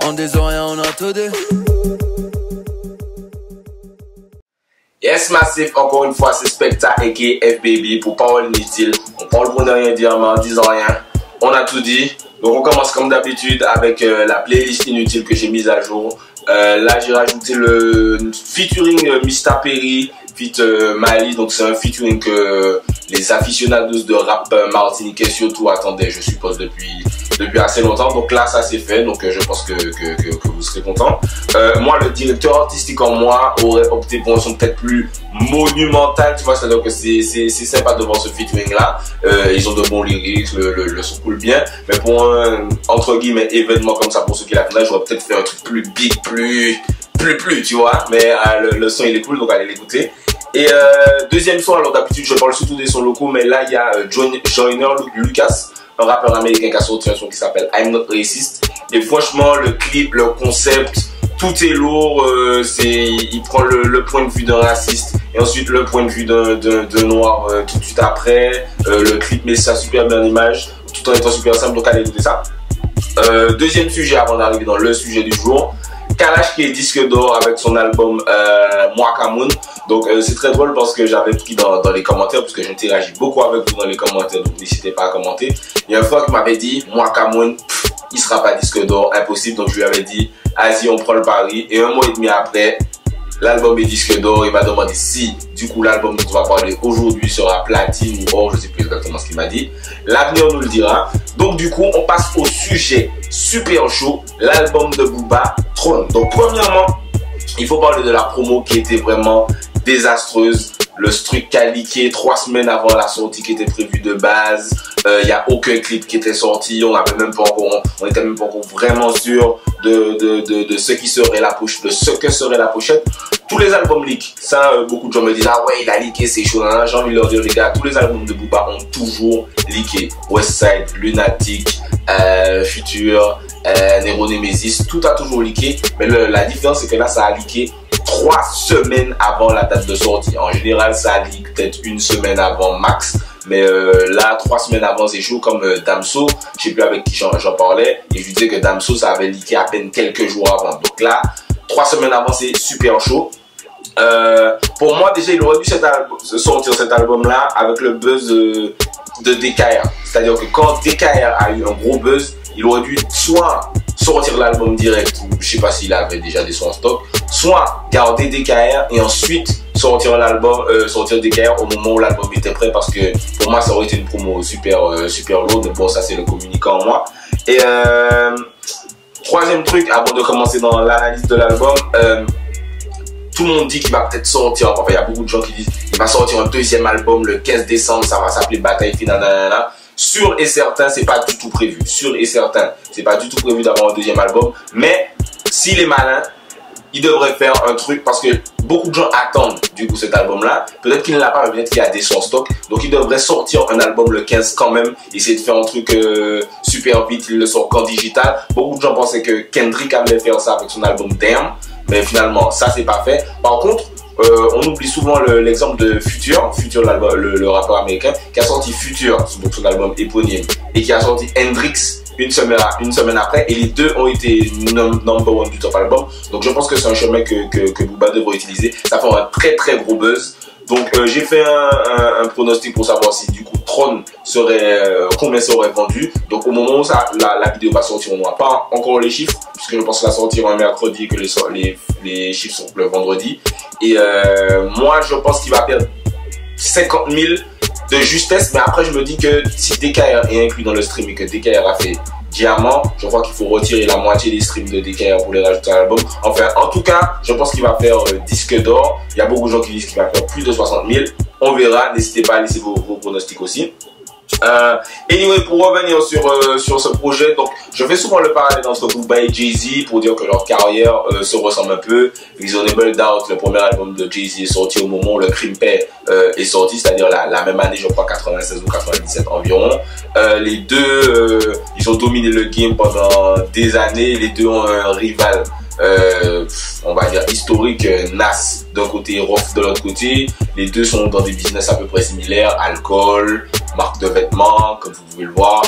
On des oreilles, on a tout dit. Yes, Massif, encore une fois, c'est Specta aka FBB pour Parole Inutile. On parle pour ne rien dire, mais en disant rien, on a tout dit. Donc on commence comme d'habitude avec la playlist inutile que j'ai mise à jour. Là, j'ai rajouté le featuring Mr. Perry feat Mali. Donc c'est un featuring que les aficionados de rap martiniquais surtout attendaient, je suppose, depuis assez longtemps. Donc là, ça c'est fait. Donc je pense que vous serez contents. Moi, le directeur artistique en moi aurait opté pour un son peut-être plus monumental, tu vois, c'est-à-dire que c'est sympa de voir ce featuring là. Ils ont de bons lyrics, le son coule bien, mais pour un entre guillemets événement comme ça, pour ceux qui l'attendaient, j'aurais peut-être fait un truc plus big, plus, tu vois, mais le son il est cool, donc allez l'écouter. Et deuxième son, alors d'habitude je parle surtout des sons locaux, mais là il y a Joyner Lucas, un rappeur américain qui a sorti un son qui s'appelle I'm Not Racist. Et franchement, le clip, le concept, tout est lourd. Il prend le point de vue d'un raciste et ensuite le point de vue d'un noir tout de suite après. Le clip met ça super bien en image, tout en étant super simple, donc allez écouter ça. Deuxième sujet avant d'arriver dans le sujet du jour. Kalash qui est disque d'or avec son album Mwakamoun. Donc c'est très drôle parce que j'avais pris dans les commentaires, parce que j'interagis beaucoup avec vous dans les commentaires, donc n'hésitez pas à commenter. Il y a un fois qui m'avait dit Mwakamoun, il sera pas disque d'or, impossible. Donc je lui avais dit vas-y, on prend le pari. Et un mois et demi après, l'album est disque d'or. Il m'a demandé si du coup l'album dont on va parler aujourd'hui sera platine ou or, je sais plus exactement ce qu'il m'a dit. L'avenir nous le dira. Donc du coup on passe au sujet super chaud, l'album de Booba, Trône. Donc premièrement, il faut parler de la promo qui était vraiment désastreuse. Le truc qui a leaké 3 semaines avant la sortie qui était prévue de base. Il n'y a aucun clip qui était sorti. On n'était même pas encore vraiment sûr de ce qui serait la pochette, de ce que serait la pochette. Tous les albums leak. Ça, beaucoup de gens me disent ah ouais, il a leaké, c'est chaud. J'ai envie de leur dire les gars, tous les albums de Booba ont toujours leaké. Westside, Lunatic, Future, Nero Nemesis, tout a toujours leaké. Mais la différence c'est que là, ça a leaké 3 semaines avant la date de sortie. En général, ça leak peut-être 1 semaine avant max. Mais là, 3 semaines avant, c'est chaud. Comme Damso, je sais plus avec qui j'en parlais. Et je lui disais que Damso, ça avait leaké à peine quelques jours avant. Donc là, 3 semaines avant, c'est super chaud. Pour moi, déjà, il aurait dû sortir cet album-là avec le buzz de DKR. C'est-à-dire que quand DKR a eu un gros buzz, il aurait dû soit sortir l'album direct, ou je sais pas s'il avait déjà des sons en stock, soit garder DKR et ensuite sortir l'album, sortir DKR au moment où l'album était prêt, parce que pour moi ça aurait été une promo super lourde. Mais bon, ça c'est le communicant en moi. Et troisième truc, avant de commencer dans l'analyse de l'album, tout le monde dit qu'il va peut-être sortir, enfin il y a beaucoup de gens qui disent qu'il va sortir un deuxième album le 15 décembre, ça va s'appeler Bataille Finale. Sûr et certain, c'est pas du tout prévu. Sûr et certain, c'est pas du tout prévu d'avoir un deuxième album. Mais s'il est malin, il devrait faire un truc, parce que beaucoup de gens attendent du coup cet album-là. Peut-être qu'il ne l'a pas, mais peut-être qu'il y a des sons en stock. Donc il devrait sortir un album le 15 quand même. Essayer de faire un truc super vite. Il le sort qu'en digital. Beaucoup de gens pensaient que Kendrick allait faire ça avec son album Damn. Mais finalement, ça c'est pas fait. Par contre, on oublie souvent l'exemple de Future, le rappeur américain, qui a sorti Future, donc son album éponyme, et qui a sorti Hendrix une semaine après, et les deux ont été number one du top album. Donc je pense que c'est un chemin que Booba devrait utiliser. Ça fait un très gros buzz. Donc j'ai fait un pronostic pour savoir si du coup Trône serait combien ça aurait vendu. Donc au moment où la vidéo va sortir, on n'aura pas encore les chiffres, puisque je pense que ça sortira un mercredi et que les chiffres sont le vendredi. Et moi je pense qu'il va perdre 50 000 de justesse, mais après je me dis que si DKR est inclus dans le stream et que DKR a fait Diamant, je crois qu'il faut retirer la moitié des streams de DKR pour les rajouter à l'album. Enfin, en tout cas, je pense qu'il va faire disque d'or. Il y a beaucoup de gens qui disent qu'il va faire plus de 60 000. On verra. N'hésitez pas à laisser vos pronostics aussi. Anyway, pour revenir sur ce projet, donc je fais souvent le parallèle entre Booba et Jay-Z pour dire que leur carrière se ressemble un peu. Reasonable Doubt, le premier album de Jay-Z est sorti au moment où le Crime Paix est sorti, c'est-à-dire la même année, je crois 96 ou 97 environ. Les deux, ils ont dominé le game pendant des années. Les deux ont un rival, on va dire historique, Nas d'un côté, Rof de l'autre côté. Les deux sont dans des business à peu près similaires, alcool, marque de vêtements, comme vous pouvez le voir,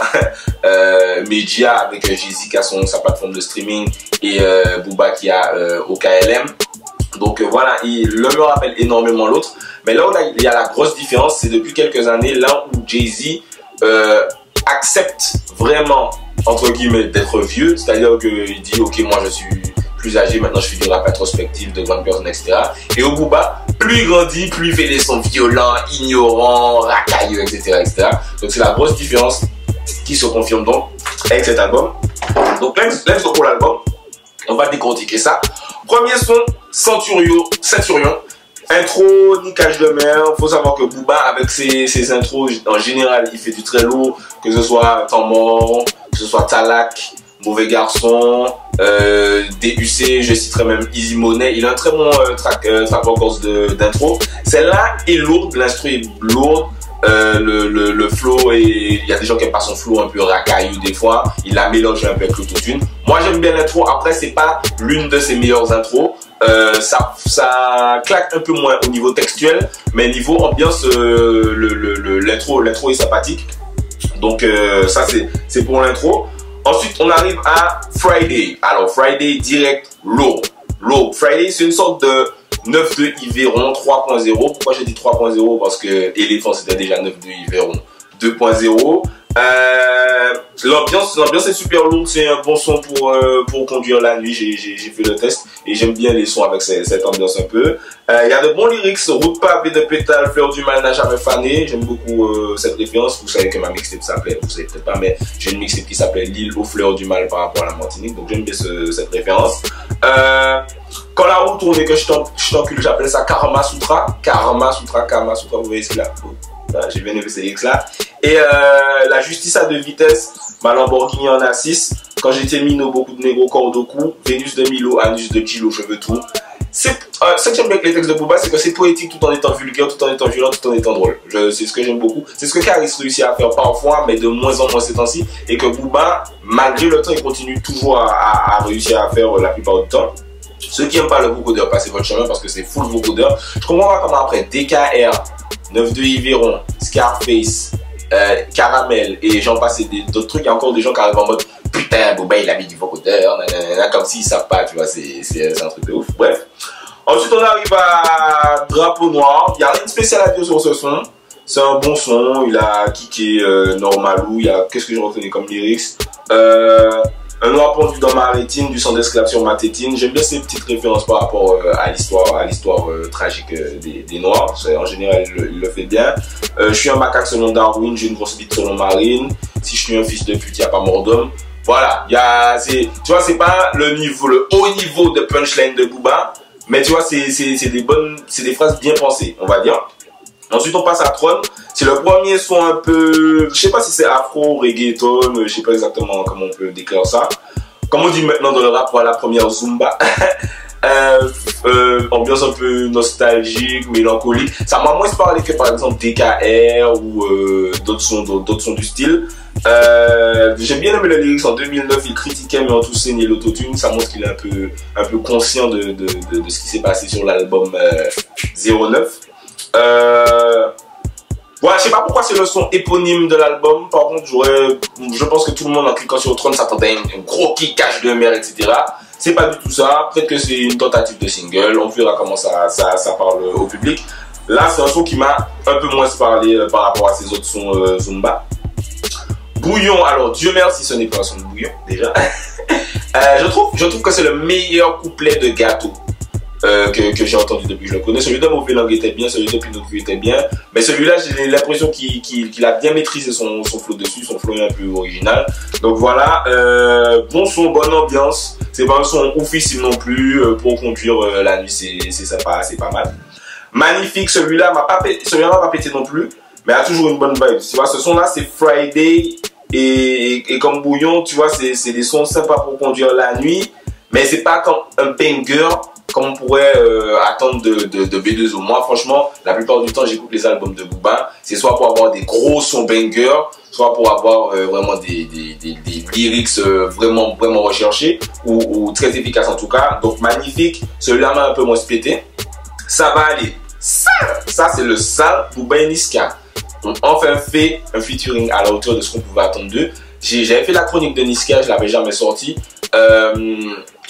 média avec Jay-Z qui a sa plateforme de streaming et Booba qui a OKLM. Donc voilà, l'un me rappelle énormément l'autre. Mais là où il y a la grosse différence, c'est depuis quelques années, là où Jay-Z accepte vraiment, entre guillemets, d'être vieux. C'est-à-dire qu'il dit, ok, moi je suis plus âgé, maintenant je fais du rap introspectif de grandes personnes, etc. Et au Booba, plus il grandit, plus il fait des sons violents, ignorants, racailleux, etc., etc. Donc c'est la grosse différence qui se confirme donc avec cet album. Donc let's go pour l'album. On va décortiquer ça. Premier son, Centurion. Intro, niquage de mer. Faut savoir que Booba, avec ses intros, en général, il fait du très lourd. Que ce soit Temps mort, que ce soit Talak, Mauvais garçon, DUC, je citerai même Easy Money. Il a un très bon track records d'intro. Celle-là est lourde, l'instru est lourde. Le flow, et il y a des gens qui aiment pas son flow un peu racailleux des fois. Il la mélange un peu avec l'autotune. Moi j'aime bien l'intro. Après c'est pas l'une de ses meilleures intros. Ça claque un peu moins au niveau textuel, mais niveau ambiance, l'intro est sympathique. Donc ça c'est pour l'intro. Ensuite on arrive à Friday. Alors Friday direct lourd. Friday c'est une sorte de 9.2 Yveron 3.0. Pourquoi j'ai dit 3.0? Parce que Elephant c'était déjà 9.2 Yveron 2.0. L'ambiance est super lourde, c'est un bon son pour conduire la nuit. J'ai fait le test et j'aime bien les sons avec cette ambiance un peu. Il y a de bons lyrics, route pavée de pétales, fleur du mal n'a jamais fané. J'aime beaucoup cette référence. Vous savez que ma mixtape s'appelait, vous savez peut-être pas, mais j'ai une mixtape qui s'appelait L'île aux fleurs du mal par rapport à la Martinique. Donc j'aime bien cette référence. Quand la roue tourne et que je t'encule, j'appelle ça Karma Sutra, vous voyez ce là. J'ai bien aimé ces lyrics là. Et la justice à 2 vitesses, ma Lamborghini en A6. Quand j'étais minot, beaucoup de négros, corps au cou. Vénus de Milo, anus de Chilo, cheveux tout. Ce que j'aime bien avec les textes de Booba, c'est que c'est poétique tout en étant vulgaire, tout en étant violent, tout en étant drôle. C'est ce que j'aime beaucoup. C'est ce que Karis réussit à faire parfois, mais de moins en moins ces temps-ci. Et que Booba, malgré le temps, il continue toujours à réussir à faire la plupart du temps. Ceux qui n'aiment pas le vocodeur, passez votre chemin parce que c'est full vocodeur. Je comprends pas comment après DKR, 9.2 Yveron, Scarface, Caramel et j'en passe d'autres trucs. Il y a encore des gens qui arrivent en mode putain, Booba il a mis du vocodeur, comme s'ils savent pas, tu vois, c'est un truc de ouf. Bref. Ensuite, on arrive à Drapeau Noir. Il n'y a rien de spécial à dire sur ce son. C'est un bon son. Il a kické normalou. Qu'est-ce que je reconnais comme lyrics? Un noir pendu dans ma rétine, du sang d'esclave sur ma tétine. J'aime bien ces petites références par rapport à l'histoire tragique des Noirs. En général, il le fait bien. Je suis un macaque selon Darwin, j'ai une grosse bite selon Marine. Si je suis un fils de pute, il n'y a pas mort d'homme. Voilà, tu vois, c'est pas le haut niveau de punchline de Booba, mais tu vois, c'est des phrases bien pensées, on va dire. Ensuite, on passe à Tron. C'est le premier son un peu, je sais pas si c'est afro, reggaeton, je sais pas exactement comment on peut décrire ça. Comme on dit maintenant dans le rap, pour la première Zumba. Ambiance un peu nostalgique, mélancolique. Ça m'a moins parlé que par exemple DKR ou d'autres sons du style. J'ai bien aimé le lyrics en 2009, il critiquait mais en tout saigné l'autotune. Ça montre qu'il est un peu conscient de ce qui s'est passé sur l'album 09. Ouais, je sais pas pourquoi c'est le son éponyme de l'album. Par contre, je pense que tout le monde en cliquant sur Tron s'attendait à un gros kickage de mer, etc. C'est pas du tout ça. Peut-être que c'est une tentative de single. On verra comment ça parle au public. Là, c'est un son qui m'a un peu moins parlé par rapport à ces autres sons Zumba. Bouillon, alors Dieu merci, ce n'est pas un son de Bouillon déjà. Je trouve que c'est le meilleur couplet de Gâteau que j'ai entendu depuis que je le connais. Celui de Mauvais Langue était bien, celui de Pinocchio était bien, mais celui-là j'ai l'impression qu'il a bien maîtrisé son flow dessus, son flow est un peu original. Donc voilà, bon son, bonne ambiance. C'est pas un son oufissime non plus, pour conduire la nuit c'est sympa, c'est pas mal. Magnifique, celui-là m'a pas pété non plus, mais a toujours une bonne vibe. Tu vois, ce son là c'est Friday et comme Bouillon, tu vois, c'est des sons sympas pour conduire la nuit, mais c'est pas comme un banger comme on pourrait attendre de B2O. Moi franchement, la plupart du temps j'écoute les albums de Booba, c'est soit pour avoir des gros sons bangers, soit pour avoir vraiment des lyrics vraiment recherchés ou très efficaces en tout cas. Donc Magnifique, celui-là m'a un peu moins pété. Ça va aller. Ça c'est le sale Booba et Niska. Donc enfin fait un featuring à la hauteur de ce qu'on pouvait attendre d'eux. j'avais fait la chronique de Niska, je l'avais jamais sorti.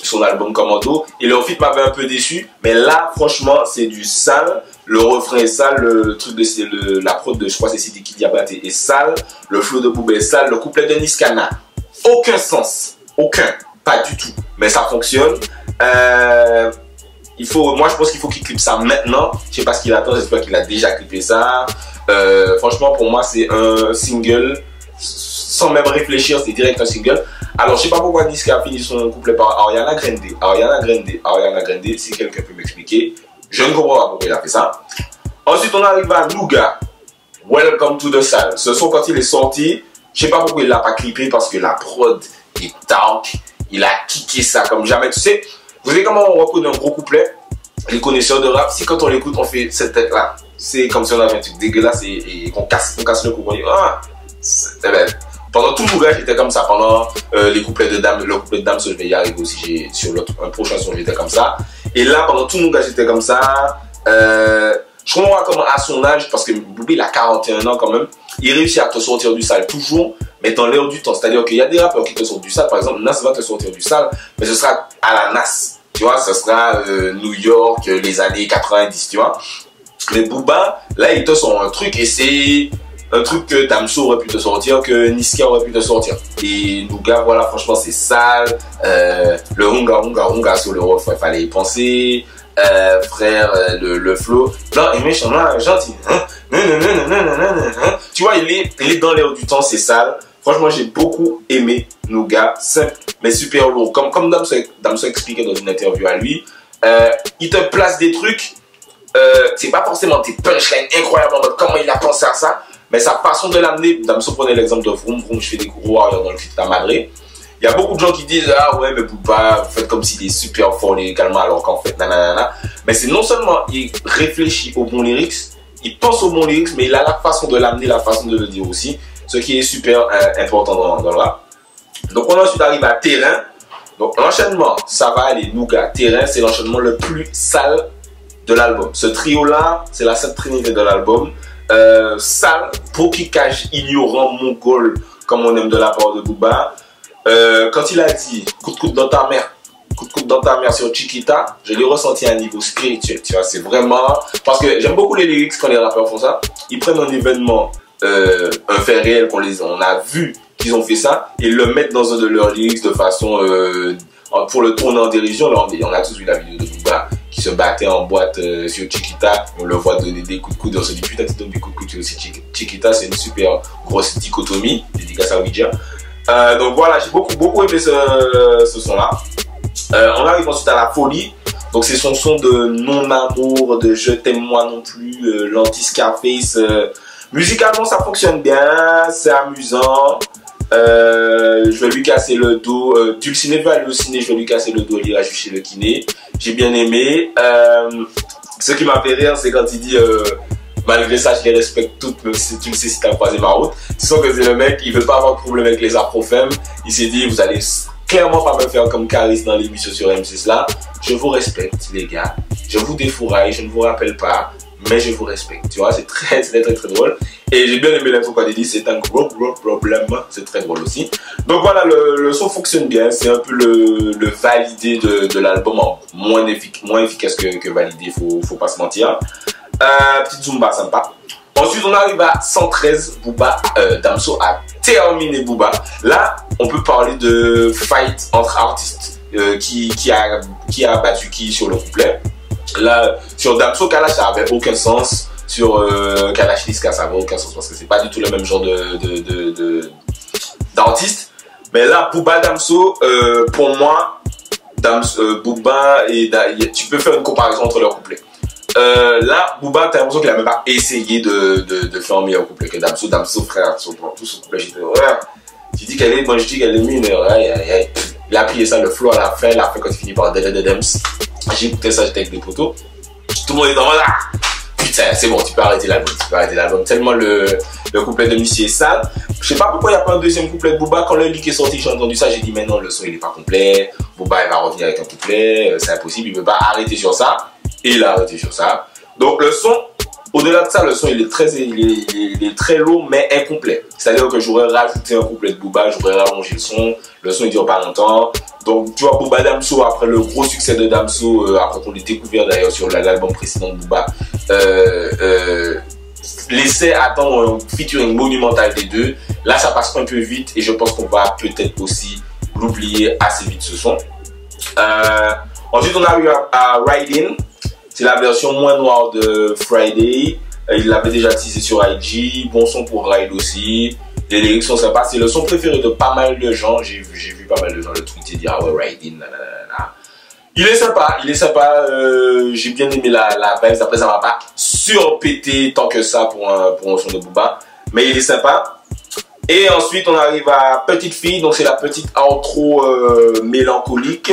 Son album Commando. Et le feat m'avait un peu déçu. Mais là, franchement, c'est du sale. Le refrain est sale. Le truc de la prod de, je crois, c'est Sidiki Diabaté est sale. Le flow de Booba est sale. Le couplet de Niska n'a aucun sens. Aucun. Pas du tout. Mais ça fonctionne. Moi, je pense qu'il faut qu'il clippe ça maintenant. Je sais pas ce qu'il attend. J'espère qu'il a déjà clippé ça. Franchement, pour moi, c'est un single. Sans même réfléchir, c'est direct un single. Alors, je sais pas pourquoi Niska a fini son couplet par Ariana Grande. Ariana Grande, si quelqu'un peut m'expliquer. Je ne comprends pas pourquoi il a fait ça. Ensuite, on arrive à Nouga. Welcome to the Salle. Ce son, quand il est sorti, je sais pas pourquoi il l'a pas clippé parce que la prod est dark. Il a kické ça comme jamais. Tu sais, vous savez comment on reconnaît un gros couplet? Les connaisseurs de rap, si quand on l'écoute, on fait cette tête-là. C'est comme si on avait un truc dégueulasse et qu'on casse le cou. Pendant tout Nouga, j'étais comme ça. Pendant les couplets de Dame, le couplet de Dame, je vais y arriver aussi. Sur un prochain son, j'étais comme ça. Et là, pendant tout Nouga, j'étais comme ça. Je comprends comment à son âge, parce que Booba, il a 41 ans quand même, il réussit à te sortir du sale toujours, mais dans l'air du temps. C'est-à-dire qu'il y a des rappeurs qui te sortent du sale. Par exemple, Nas va te sortir du sale, mais ce sera à la Nas. Tu vois, ce sera New York, les années 90, tu vois. Mais Booba, là, il te sort un truc et c'est un truc que Damso aurait pu te sortir, que Niska aurait pu te sortir. Et Nouga, voilà, franchement, c'est sale. Le runga sur le refrain, il fallait y penser. Frère, le flow. Non, et méchant, là, gentil. Tu vois, il est dans l'air du temps, c'est sale. Franchement, j'ai beaucoup aimé Nouga, simple, mais super lourd. Comme Damso expliquait dans une interview à lui, il te place des trucs, c'est pas forcément des punchlines incroyables en mode comment il a pensé à ça, mais sa façon de l'amener. Damso prenait l'exemple de Vroom Vroom, je fais des gros warriors dans le feat Tamadré. Il y a beaucoup de gens qui disent ah ouais mais Booba vous faites comme s'il est super fort lyricalement alors qu'en fait nanana. Mais c'est non seulement il réfléchit aux bons lyrics, il pense aux bons lyrics, mais il a la façon de l'amener, la façon de le dire aussi, ce qui est super important dans le rap. Donc on ensuite arrive à Terrain. Donc l'enchaînement, ça va aller Nouga. Terrain, c'est l'enchaînement le plus sale de l'album. Ce trio là, c'est la sainte trinité de l'album. Sale, pokikage, ignorant, mongol, comme on aime de la part de Booba. Quand il a dit coup de coude dans ta mère, sur Chiquita, je l'ai ressenti à un niveau spirituel, tu vois, c'est vraiment, parce que j'aime beaucoup les lyrics quand les rappeurs font ça, ils prennent un événement, un fait réel on a vu qu'ils ont fait ça, et le mettent dans un de leurs lyrics de façon, pour le tourner en dérision. Là, on a tous vu la vidéo de Booba qui se battait en boîte sur Chiquita, on le voit donner des coups de coude, on se dit putain tu donnes des coups de coude, tu es aussi Chiquita, c'est une super grosse dichotomie, dédicace à Ouija. Donc voilà, j'ai beaucoup aimé ce son-là. On arrive ensuite à La Folie. Donc c'est son son de non-amour, de je t'aime moi non plus, l'anti-Scarface. Musicalement ça fonctionne bien, c'est amusant. Je vais lui casser le dos. Dulciné veut aller au ciné, je vais lui casser le dos, il ira juste chez le kiné. J'ai bien aimé. Ce qui m'a fait rire, c'est quand il dit malgré ça, je les respecte toutes, même si tu le sais si t'as croisé ma route. Tu sens que c'est le mec, il veut pas avoir de problème avec les afro-femmes. Il s'est dit, vous allez clairement pas me faire comme Caris dans l'émission sur M6 là. Je vous respecte, les gars. Je vous défouraille, je ne vous rappelle pas, mais je vous respecte. Tu vois, c'est très drôle. Et j'ai bien aimé l'intro quand il dit, c'est un gros problème. C'est très drôle aussi. Donc voilà, le son fonctionne bien. C'est un peu le validé de l'album, moins efficace que validé, faut pas se mentir. Petite Zumba sympa. Ensuite on arrive à 113. Booba, Damso a terminé Booba. Là on peut parler de fight entre artistes, qui a battu qui sur le couplet. Là sur Damso Kalash ça avait aucun sens. Sur Kalash Niska ça avait aucun sens parce que c'est pas du tout le même genre d'artiste. Mais là Booba Damso, pour moi Booba et tu peux faire une comparaison entre leurs couplets. Là, Booba, t'as l'impression qu'il a même pas essayé de faire un meilleur couplet que Damso. Damso, frère, sur tout son couplet, j'étais, ouais. Tu dis qu'elle est, moi je dis qu'elle est mineure, aïe. Il a plié ça, le flow à la fin quand il finit par Dems. J'ai écouté ça, j'étais avec des potos. Tout le monde est dans là. Putain, c'est bon, tu peux arrêter l'album. Tellement le couplet de Missy est sale. Je sais pas pourquoi il n'y a pas un deuxième couplet de Booba. Quand le leak est sorti, j'ai entendu ça, j'ai dit, mais non, le son il est pas complet. Booba, il va revenir avec un couplet, c'est impossible, il veut pas arrêter sur ça. Et il a arrêté sur ça. Donc le son, Au-delà de ça, le son il est très lourd mais incomplet. C'est-à-dire que j'aurais rajouté un couplet de Booba, j'aurais rallongé le son il dure pas longtemps. Donc tu vois Booba Damso, après le gros succès de Damso, après qu'on l'ait découvert d'ailleurs sur l'album précédent de Booba, laissait attendre un featuring monumental des deux. Là ça passe un peu vite et je pense qu'on va peut-être aussi l'oublier assez vite ce son. Ensuite on arrive à Ride In. C'est la version moins noire de Friday. Il l'avait déjà teasé sur IG. Bon son pour Ride aussi. Les lyrics sont sympas. C'est le son préféré de pas mal de gens. J'ai vu pas mal de gens le tweeter dire ah ouais Ride In. Nanana. Il est sympa. J'ai bien aimé la vibe. Après ça m'a pas surpété tant que ça pour un son de Booba. Mais il est sympa. Et ensuite on arrive à Petite Fille. Donc c'est la petite outro mélancolique.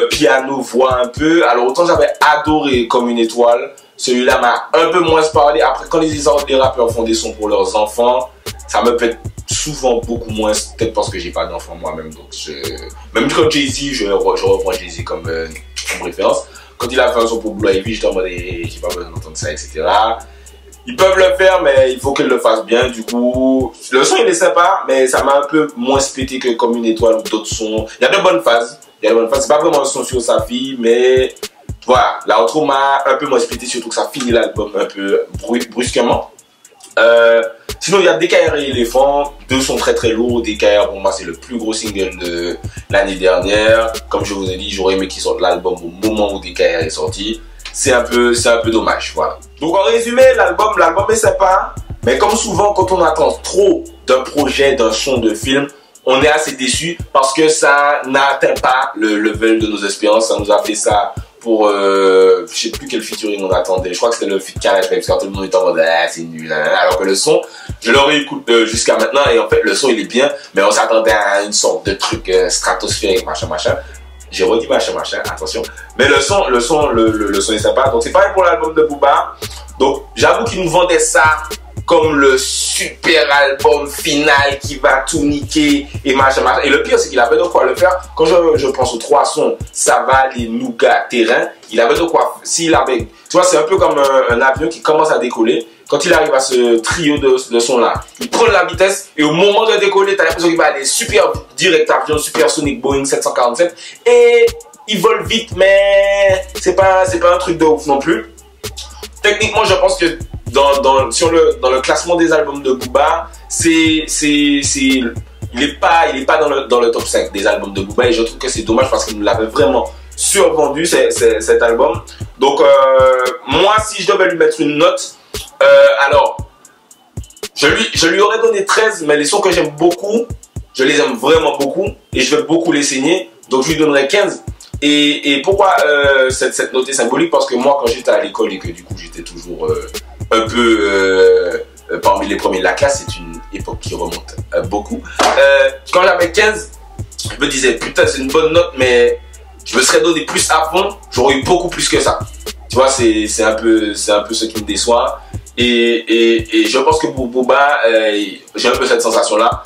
Piano, voix un peu. Alors autant j'avais adoré Comme une étoile, celui-là m'a un peu moins parlé. Après quand les rappeurs font des sons pour leurs enfants, ça me pète souvent beaucoup moins, peut-être parce que j'ai pas d'enfants moi-même. Donc même quand Jay-Z, je reprends Jay-Z comme référence. Quand il a fait un son pour Blue Ivy, j'étais en mode j'ai pas besoin d'entendre ça, etc. Ils peuvent le faire, mais il faut qu'ils le fassent bien. Du coup, le son il est sympa, mais ça m'a un peu moins pété que Comme une étoile ou d'autres sons. Il y a de bonnes phases. C'est pas vraiment un son sur sa fille, mais voilà, la outro m'a un peu moins pété, surtout que ça finit l'album un peu brusquement. Sinon, il y a DKR et Éléphant, deux sont très très lourds. DKR pour moi c'est le plus gros single de l'année dernière. Comme je vous ai dit, j'aurais aimé qu'ils sortent l'album au moment où DKR est sorti. C'est un peu dommage, voilà. Donc en résumé, l'album est sympa, mais comme souvent quand on attend trop d'un projet, d'un son, de film, on est assez déçu parce que ça n'atteint pas le level de nos espérances. Ça nous a fait ça pour, je sais plus quel featuring on attendait. Je crois que c'était le feat Carré parce que tout le monde était en mode c'est nul. Alors que le son, je l'aurais écouté jusqu'à maintenant et en fait le son il est bien, mais on s'attendait à une sorte de truc stratosphérique, machin. J'ai redit machin, attention. Mais le son est sympa. Donc c'est pareil pour l'album de Booba. Donc j'avoue qu'il nous vendait ça comme le super album final qui va tout niquer et machin. Et le pire, c'est qu'il avait de quoi le faire. Quand je pense aux trois sons, ça va aller nougat terrain. Il avait de quoi. S'il avait, tu vois, c'est un peu comme un avion qui commence à décoller. Quand il arrive à ce trio de sons là, il prend la vitesse et au moment de décoller, t'as l'impression qu'il va aller super direct avion, supersonique Boeing 747 et il vole vite, mais c'est pas un truc de ouf non plus. Techniquement, je pense que dans le classement des albums de Booba, il est pas dans le top 5 des albums de Booba et je trouve que c'est dommage parce qu'il nous l'avait vraiment survendu cet album. Donc moi si je devais lui mettre une note, alors je lui aurais donné 13, mais les sons que j'aime beaucoup, je les aime vraiment beaucoup et je vais beaucoup les saigner, donc je lui donnerais 15. Et pourquoi cette note est symbolique? Parce que moi quand j'étais à l'école et que du coup j'étais toujours un peu parmi les premiers de la classe, c'est une époque qui remonte beaucoup. Quand j'avais 15, je me disais putain c'est une bonne note, mais je me serais donné plus à fond, j'aurais eu beaucoup plus que ça. Tu vois, c'est un peu ce qui me déçoit. Et je pense que pour Booba, j'ai un peu cette sensation là.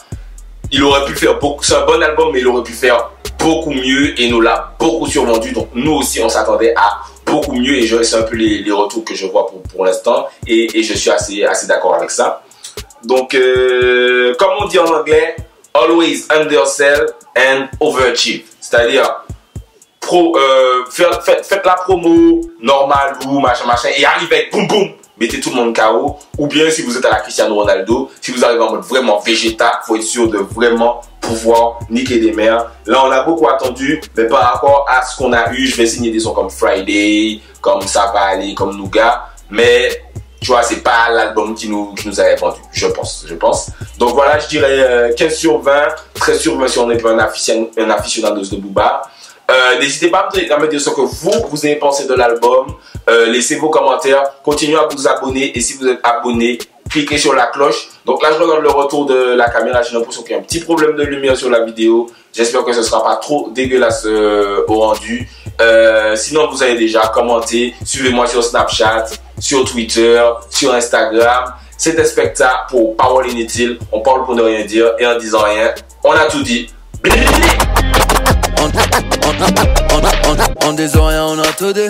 Il aurait pu faire beaucoup, c'est un bon album, mais il aurait pu faire beaucoup mieux et nous l'a beaucoup survendu. Donc nous aussi on s'attendait à beaucoup mieux et c'est un peu les retours que je vois pour l'instant et je suis assez d'accord avec ça. Donc comme on dit en anglais, always undersell and overachieve. C'est-à-dire faites la promo normale ou machin et arrivez avec boum boum, mettez tout le monde KO. Ou bien si vous êtes à la Cristiano Ronaldo, si vous arrivez en mode vraiment végéta, faut être sûr de vraiment pouvoir niquer des mères. Là on a beaucoup attendu, mais par rapport à ce qu'on a eu, je vais signer des sons comme Friday, comme Ça va aller, comme Nougat, mais tu vois c'est pas l'album qui nous avait vendu, je pense. Donc voilà, je dirais 15 sur 20, 13 sur 20 si on n'est pas un aficionados de Booba. N'hésitez pas à me dire ce que vous avez pensé de l'album. Laissez vos commentaires, continuez à vous abonner et si vous êtes abonné, cliquez sur la cloche. Donc là je regarde le retour de la caméra, j'ai l'impression qu'il y a un petit problème de lumière sur la vidéo. J'espère que ce ne sera pas trop dégueulasse au rendu. Sinon vous avez déjà commenté, suivez-moi sur Snapchat, sur Twitter, sur Instagram. C'était Specta pour Parole Inutile. On parle pour ne rien dire et en disant rien, on a tout dit. En disant rien, on a tout dit.